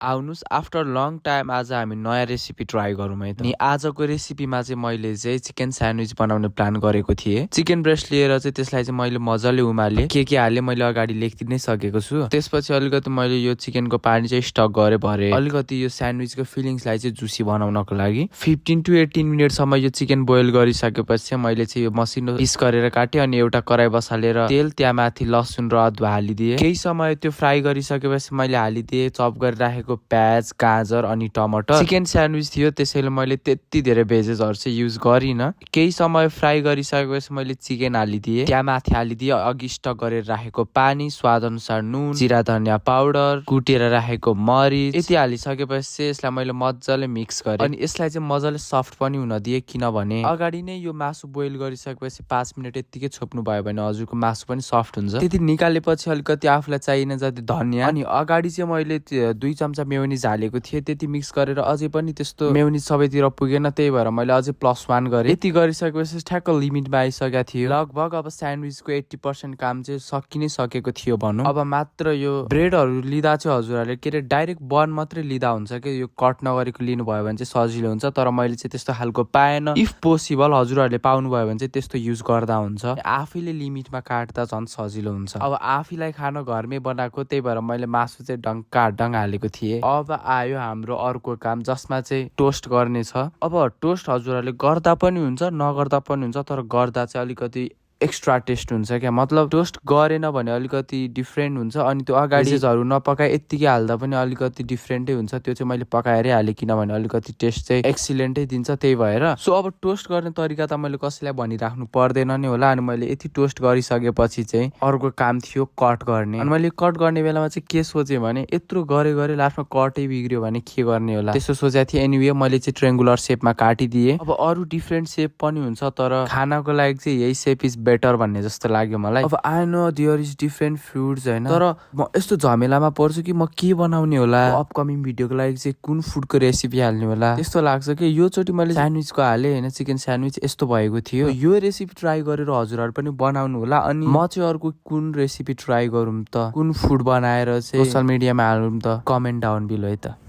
आउनुस् after long time आज हामी नयाँ रेसिपी ट्राई गरौँ है त। अनि आजको रेसिपीमा चाहिँ मैले चाहिँ चिकन स्यान्डविच बनाउने प्लान गरेको थिएँ। चिकन ब्रेस्ट लिएर चाहिँ त्यसलाई चाहिँ मैले मजाले उमालेँ। के हालेँ मैले अगाडि लेख्दिनै नै सकेको छु। त्यसपछि अलिकति मैले यो चिकनको पानी चाहिँ स्टक गरेँ भरे अलिकति यो स्यान्डविचको फिलिङ्सलाई चाहिँ जुसी बनाउनको लागि 15 to 18 मिनटसम्म यो चिकन बोइल गरिसकेपछि मैले चाहिँ यो मसिनो पिस गरेर काटेँ अनि एउटा कराई बसालेर तेल त्यहाँ माथि लसुन र अदुवा हालिदिएँ। केही समय त्यो फ्राई गरिसकेपछि मैले हालिदिएँ चप गरेर राखेको प्याज गाजर अनि टमाटर। चिकन स्यान्डविच थियो त्यसैले मैले त्यति धेरै भेजेसहरू चाहिँ युज गरिनँ। केही समय फ्राई गरिसकेपछि मैले चिकन हालिदिएँ। त्यहाँ माथि हालिदिएँ अघि स्टक गरेर राखेको पानी, स्वाद अनुसार नुन, जिरा धनियाँ पाउडर, कुटेर राखेको मरिच। यति हालिसकेपछि यसलाई मैले मजाले मिक्स गरेँ अनि यसलाई चाहिँ मजाले सफ्ट पनि हुन दिएँ किनभने अगाडि नै यो मासु बोइल गरिसकेपछि 5 मिनट यत्तिकै छोप्नु भयो भने हजुरको मासु पनि सफ्ट हुन्छ। त्यति निकालेपछि अलिकति आफूलाई चाहिने जति धनियाँ अनि अगाडि चाहिँ मैले 2 चम्चा मेयोनिज हालेको थिएँ। त्यति मिक्स गरेर अझै पनि त्यस्तो मेयोनिज सबैतिर पुगेन, त्यही भएर मैले अझै +1 गरेँ। यति गरिसकेपछि ठ्याक्क लिमिटमा आइसकेको थियो। लगभग अब स्यान्डविचको 80% काम चाहिँ सकि नै सकेको थियो भनौँ। अब मात्र यो ब्रेडहरू लिँदा चाहिँ हजुरहरूले के अरे डाइरेक्ट बन मात्रै लिँदा हुन्छ कि यो कट नगरेको लिनुभयो भने चाहिँ सजिलो हुन्छ। तर मैले चाहिँ त्यस्तो खालको पाएन। इफ पोसिबल हजुरहरूले पाउनुभयो भने चाहिँ त्यस्तो युज गर्दा हुन्छ। आफैले लिमिटमा काट्दा झन् सजिलो हुन्छ। अब आफैलाई खान घरमै बनाएको, त्यही भएर मैले मासु चाहिँ ढङ हालेको थिएँ। अब आयो हाम्रो अर्को काम जसमा चाहिँ टोस्ट गर्ने छ। अब टोस्ट हजुरहरूले गर्दा पनि हुन्छ नगर्दा पनि हुन्छ, तर गर्दा चाहिँ अलिकति एक्स्ट्रा टेस्ट हुन्छ क्या। मतलब टोस्ट गरेन भने अलिकति डिफ्रेन्ट हुन्छ अनि त्यो अगाडि चीजहरू नपकाए यत्तिकै हाल्दा पनि अलिकति डिफ्रेन्टै हुन्छ। त्यो चाहिँ मैले पकाएरै हालेँ किनभने अलिकति टेस्ट चाहिँ एक्सिलेन्टै दिन्छ, त्यही भएर। सो अब टोस्ट गर्ने तरिका त मैले कसैलाई भनिराख्नु पर्दैन नै होला। अनि मैले यति टोस्ट गरिसकेपछि चाहिँ अर्को काम थियो कट गर्ने। अनि मैले कट गर्ने बेलामा चाहिँ के सोचेँ भने यत्रो गरे लास्टमा कटै बिग्रियो भने के गर्ने होला त्यस्तो सोचेको थिएँ। एनिवे मैले चाहिँ ट्रेङ्गुलर सेपमा काटिदिएँ। अब अरू डिफ्रेन्ट सेप पनि हुन्छ तर खानाको लागि चाहिँ यही सेप इज बेटर भन्ने जस्तो लाग्यो मलाई। अब I know there is different foods होइन, तर म यस्तो झमेलामा पर्छु कि म के बनाउने होला, अपकमिङ भिडियोको लागि चाहिँ कुन फुडको रेसिपी हाल्ने होला त्यस्तो लाग्छ कि। यो चोटि मैले स्यान्डविचको हालेँ होइन, चिकन स्यान्डविच यस्तो भएको थियो। यो रेसिपी ट्राई गरेर हजुरहरू पनि बनाउनु होला। अनि म चाहिँ अर्को कुन रेसिपी ट्राई गरौँ त, कुन फुड बनाएर चाहिँ सोसियल मिडियामा हालौँ त, कमेन्ट डाउन बिलो है त।